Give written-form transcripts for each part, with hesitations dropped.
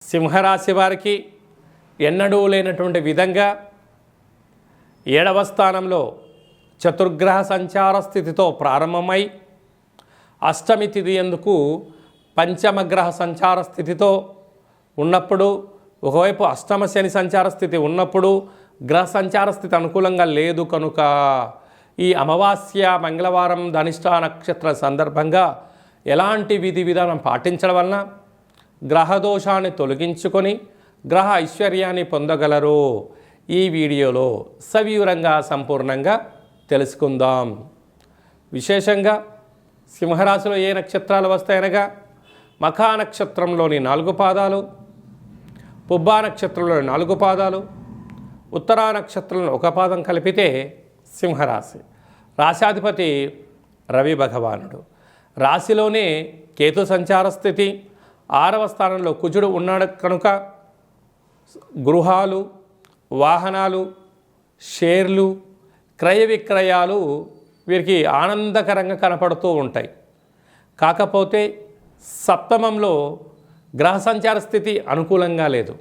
సింహరాశి వారికి ఎన్నడూ లేనటువంటి విధంగా 7వ స్థానంలో చతుర్గ్రహ సంచార స్థితితో ప్రారంభమై అష్టమి తిథి ఎందుకు పంచమగ్రహ సంచార స్థితితో ఉన్నప్పుడు, ఒకవైపు అష్టమ శని సంచార స్థితి ఉన్నప్పుడు గ్రహ సంచార స్థితి అనుకూలంగా లేదు కనుక ఈ అమావాస్య మంగళవారం ధనిష్ట నక్షత్ర సందర్భంగా ఎలాంటి విధి విధానం పాటించడం వలన గ్రహదోషాన్ని తొలగించుకొని గ్రహ ఐశ్వర్యాన్ని పొందగలరు ఈ వీడియోలో సవివరంగా సంపూర్ణంగా తెలుసుకుందాం. విశేషంగా సింహరాశిలో ఏ నక్షత్రాలు వస్తాయనగా మఖా నక్షత్రంలోని 4 పాదాలు, పుబ్బా నక్షత్రంలోని 4 పాదాలు, ఉత్తరా నక్షత్రంలో 1 పాదం కలిపితే సింహరాశి. రాశాధిపతి రవి భగవానుడు. రాశిలోనే కేతు సంచార స్థితి, 6వ స్థానంలో కుజుడు ఉన్నాడు కనుక గృహాలు, వాహనాలు, షేర్లు, క్రయ విక్రయాలు వీరికి ఆనందకరంగా కనపడుతూ ఉంటాయి. కాకపోతే సప్తమంలో గ్రహ సంచార స్థితి అనుకూలంగా లేదు.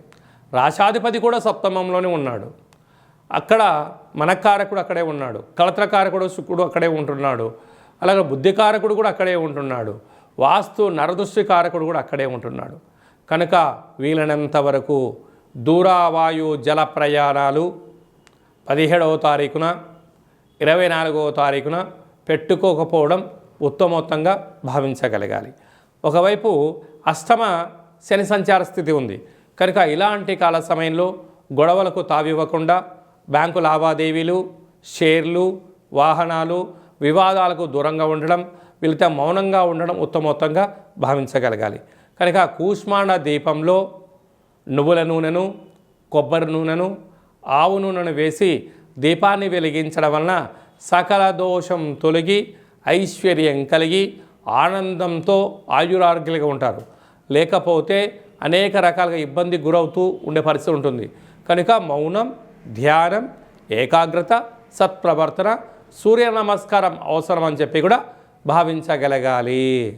రాశాధిపతి కూడా సప్తమంలోనే ఉన్నాడు. అక్కడ మనకారకుడు అక్కడే ఉన్నాడు, కళత్రకారకుడు శుక్రుడు అక్కడే ఉంటున్నాడు, అలాగే బుద్ధికారకుడు కూడా అక్కడే ఉంటున్నాడు, వాస్తు నరదృష్టి కారకుడు కూడా అక్కడే ఉంటున్నాడు. కనుక వీలైనంత వరకు దూరావాయు జల ప్రయాణాలు 17వ తారీఖున 24వ తారీఖున పెట్టుకోకపోవడం ఉత్తమోత్తంగా భావించగలగాలి. ఒకవైపు అష్టమ శని సంచార స్థితి ఉంది కనుక ఇలాంటి కాల సమయంలో గొడవలకు తావివ్వకుండా బ్యాంకు లావాదేవీలు, షేర్లు, వాహనాలు, వివాదాలకు దూరంగా ఉండడం, వీళ్ళతో మౌనంగా ఉండడం ఉత్తమోత్తంగా భావించగలగాలి. కనుక కూష్మాండ దీపంలో నువ్వుల నూనెను, కొబ్బరి నూనెను, ఆవు నూనెను వేసి దీపాన్ని వెలిగించడం వలన సకల దోషం తొలగి ఐశ్వర్యం కలిగి ఆనందంతో ఆయురారోగ్యాలుగా ఉంటారు. లేకపోతే అనేక రకాలుగా ఇబ్బంది గురవుతూ ఉండే పరిస్థితి ఉంటుంది. కనుక మౌనం, ధ్యానం, ఏకాగ్రత, సత్ప్రవర్తన, సూర్య నమస్కారం అవసరం అని చెప్పి కూడా భావించగలగాలి.